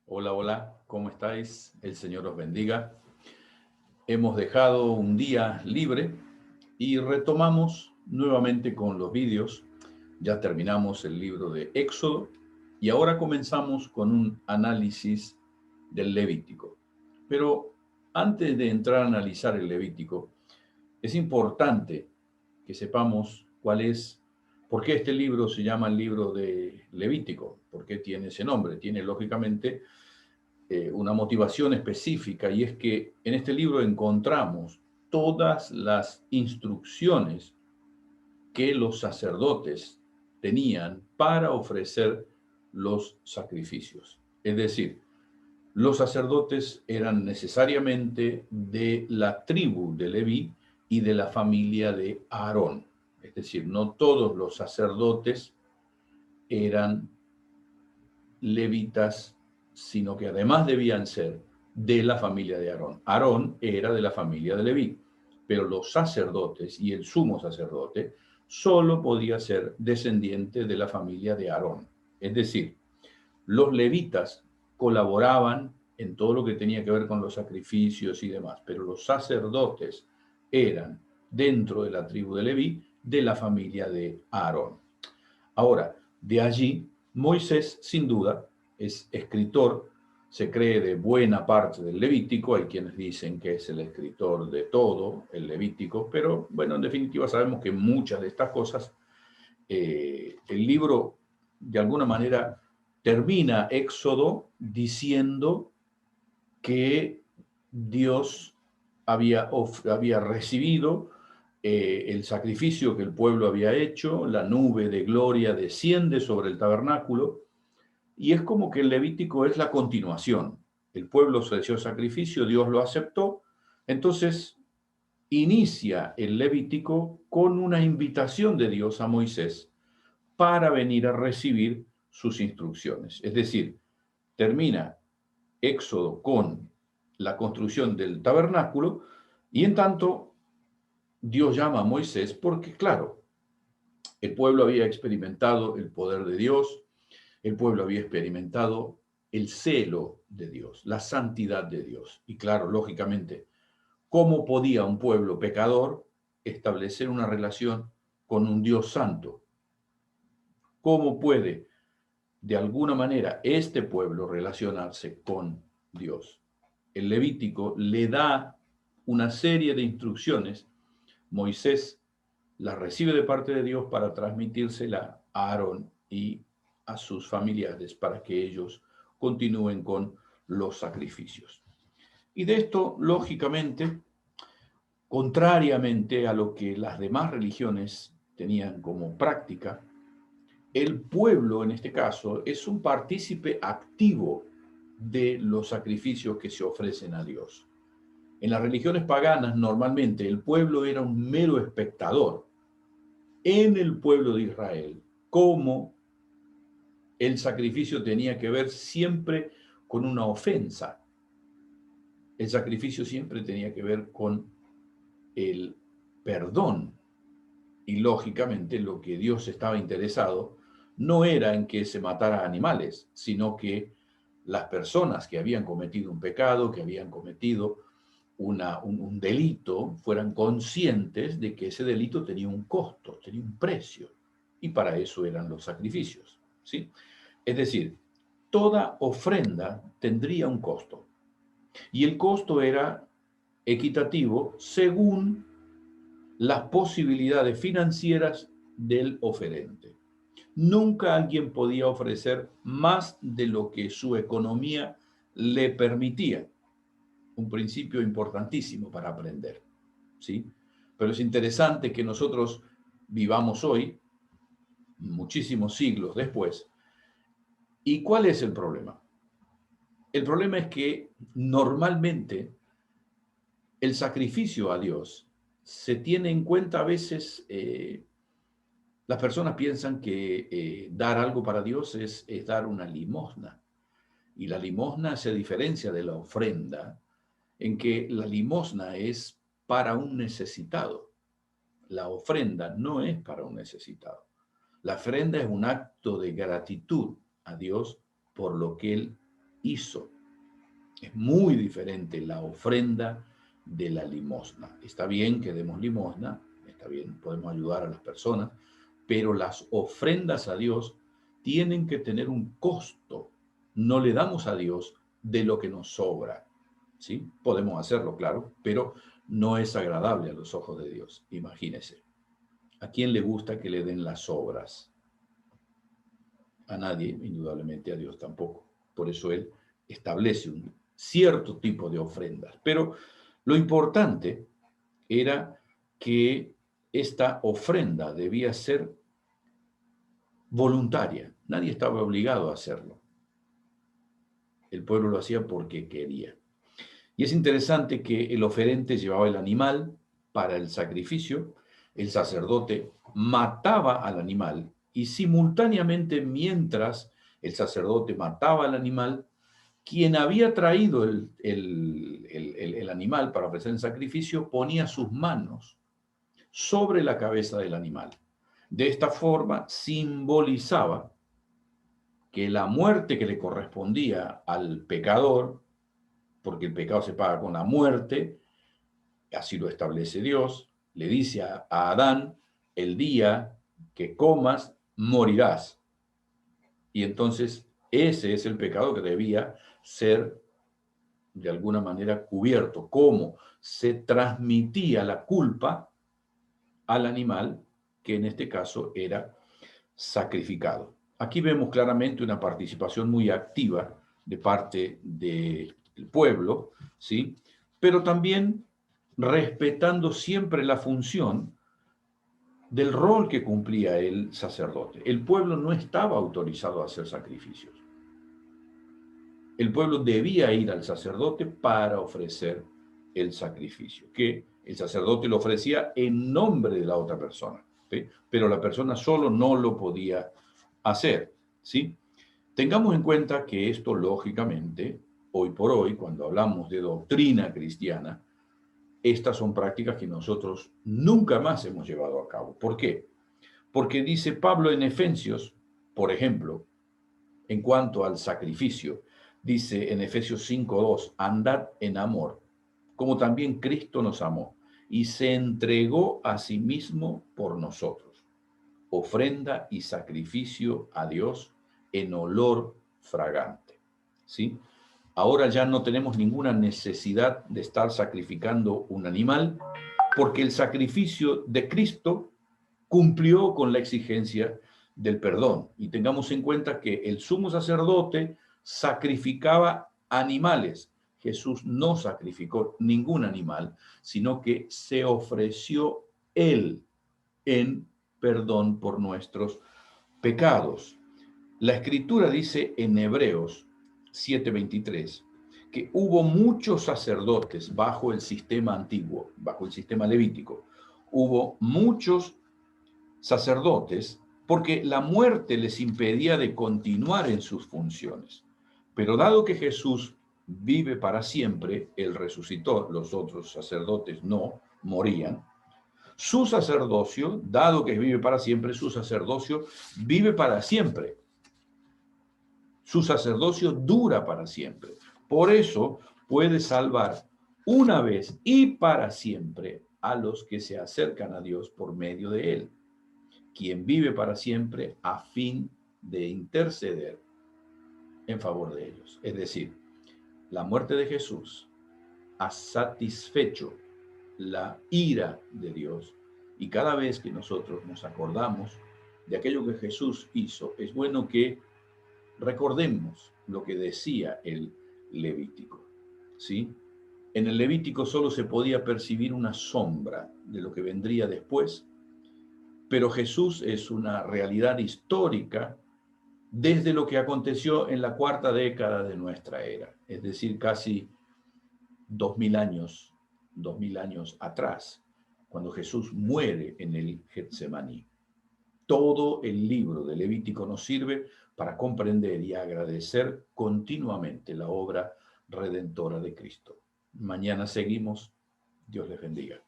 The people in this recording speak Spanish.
Hola, hola, ¿cómo estáis? El Señor os bendiga. Hemos dejado un día libre y retomamos nuevamente con los vídeos. Ya terminamos el libro de Éxodo y ahora comenzamos con un análisis del Levítico. Pero antes de entrar a analizar el Levítico, es importante que sepamos por qué este libro se llama el libro de Levítico, por qué tiene ese nombre. Tiene lógicamente una motivación específica, y es que en este libro encontramos todas las instrucciones que los sacerdotes tenían para ofrecer los sacrificios. Es decir, los sacerdotes eran necesariamente de la tribu de Leví y de la familia de Aarón. Es decir, no todos los sacerdotes eran levitas, sino que además debían ser de la familia de Aarón. Aarón era de la familia de Leví, pero los sacerdotes y el sumo sacerdote solo podía ser descendiente de la familia de Aarón. Es decir, los levitas colaboraban en todo lo que tenía que ver con los sacrificios y demás, pero los sacerdotes eran dentro de la tribu de Leví, de la familia de Aarón. Ahora, de allí, Moisés, sin duda, es escritor, se cree de buena parte del Levítico. Hay quienes dicen que es el escritor de todo el Levítico, pero bueno, en definitiva sabemos que muchas de estas cosas, el libro de alguna manera termina Éxodo diciendo que Dios había recibido el sacrificio que el pueblo había hecho, la nube de gloria desciende sobre el tabernáculo, y es como que el Levítico es la continuación. El pueblo ofreció sacrificio, Dios lo aceptó, entonces inicia el Levítico con una invitación de Dios a Moisés para venir a recibir sus instrucciones. Es decir, termina Éxodo con la construcción del tabernáculo, y en tanto Dios llama a Moisés porque, claro, el pueblo había experimentado el poder de Dios, el pueblo había experimentado el celo de Dios, la santidad de Dios. Y claro, lógicamente, ¿cómo podía un pueblo pecador establecer una relación con un Dios santo? ¿Cómo puede, de alguna manera, este pueblo relacionarse con Dios? El Levítico le da una serie de instrucciones. Moisés las recibe de parte de Dios para transmitírsela a Aarón y a sus familiares para que ellos continúen con los sacrificios. Y de esto, lógicamente, contrariamente a lo que las demás religiones tenían como práctica, el pueblo, en este caso, es un partícipe activo de los sacrificios que se ofrecen a Dios. En las religiones paganas, normalmente, el pueblo era un mero espectador. En el pueblo de Israel, cómo el sacrificio tenía que ver siempre con una ofensa. El sacrificio siempre tenía que ver con el perdón. Y lógicamente lo que Dios estaba interesado no era en que se matara animales, sino que las personas que habían cometido un pecado, que habían cometido un delito, fueran conscientes de que ese delito tenía un costo, tenía un precio, y para eso eran los sacrificios, ¿sí? Es decir, toda ofrenda tendría un costo, y el costo era equitativo según las posibilidades financieras del oferente. Nunca alguien podía ofrecer más de lo que su economía le permitía. Un principio importantísimo para aprender, ¿sí? Pero es interesante que nosotros vivamos hoy, muchísimos siglos después. ¿Y cuál es el problema? El problema es que normalmente el sacrificio a Dios se tiene en cuenta a veces, las personas piensan que dar algo para Dios es dar una limosna. Y la limosna se diferencia de la ofrenda en que la limosna es para un necesitado. La ofrenda no es para un necesitado. La ofrenda es un acto de gratitud a Dios por lo que Él hizo. Es muy diferente la ofrenda de la limosna. Está bien que demos limosna, está bien, podemos ayudar a las personas, pero las ofrendas a Dios tienen que tener un costo. No le damos a Dios de lo que nos sobra, ¿sí? Podemos hacerlo, claro, pero no es agradable a los ojos de Dios. Imagínese. ¿A quién le gusta que le den las sobras? A nadie, indudablemente a Dios tampoco. Por eso Él establece un cierto tipo de ofrendas. Pero lo importante era que esta ofrenda debía ser voluntaria. Nadie estaba obligado a hacerlo. El pueblo lo hacía porque quería. Y es interesante que el oferente llevaba el animal para el sacrificio, el sacerdote mataba al animal y simultáneamente mientras el sacerdote mataba al animal, quien había traído el animal para ofrecer el sacrificio ponía sus manos sobre la cabeza del animal. De esta forma simbolizaba que la muerte que le correspondía al pecador, porque el pecado se paga con la muerte, así lo establece Dios, le dice a Adán, el día que comas, morirás. Y entonces ese es el pecado que debía ser de alguna manera cubierto. ¿Cómo? Se transmitía la culpa al animal, que en este caso era sacrificado. Aquí vemos claramente una participación muy activa de parte del pueblo, ¿sí? Pero también respetando siempre la función del rol que cumplía el sacerdote. El pueblo no estaba autorizado a hacer sacrificios. El pueblo debía ir al sacerdote para ofrecer el sacrificio, que el sacerdote lo ofrecía en nombre de la otra persona, ¿sí? Pero la persona solo no lo podía hacer, ¿sí? Tengamos en cuenta que esto, lógicamente, hoy por hoy, cuando hablamos de doctrina cristiana, estas son prácticas que nosotros nunca más hemos llevado a cabo. ¿Por qué? Porque dice Pablo en Efesios, por ejemplo, en cuanto al sacrificio, dice en Efesios 5:2, andad en amor, como también Cristo nos amó y se entregó a sí mismo por nosotros, ofrenda y sacrificio a Dios en olor fragante. ¿Sí? Ahora ya no tenemos ninguna necesidad de estar sacrificando un animal, porque el sacrificio de Cristo cumplió con la exigencia del perdón. Y tengamos en cuenta que el sumo sacerdote sacrificaba animales. Jesús no sacrificó ningún animal, sino que se ofreció él en perdón por nuestros pecados. La escritura dice en Hebreos 7:23 que hubo muchos sacerdotes bajo el sistema antiguo, bajo el sistema levítico. Hubo muchos sacerdotes porque la muerte les impedía de continuar en sus funciones. Pero dado que Jesús vive para siempre, él resucitó, los otros sacerdotes no morían. Su sacerdocio, dado que vive para siempre, su sacerdocio vive para siempre. Su sacerdocio dura para siempre. Por eso puede salvar una vez y para siempre a los que se acercan a Dios por medio de él, quien vive para siempre a fin de interceder en favor de ellos. Es decir, la muerte de Jesús ha satisfecho la ira de Dios, y cada vez que nosotros nos acordamos de aquello que Jesús hizo, es bueno que recordemos lo que decía el Levítico, ¿sí? En el Levítico solo se podía percibir una sombra de lo que vendría después, pero Jesús es una realidad histórica desde lo que aconteció en la cuarta década de nuestra era, es decir, casi 2000 años atrás, cuando Jesús muere en el Getsemaní. Todo el libro de Levítico nos sirve para comprender y agradecer continuamente la obra redentora de Cristo. Mañana seguimos. Dios les bendiga.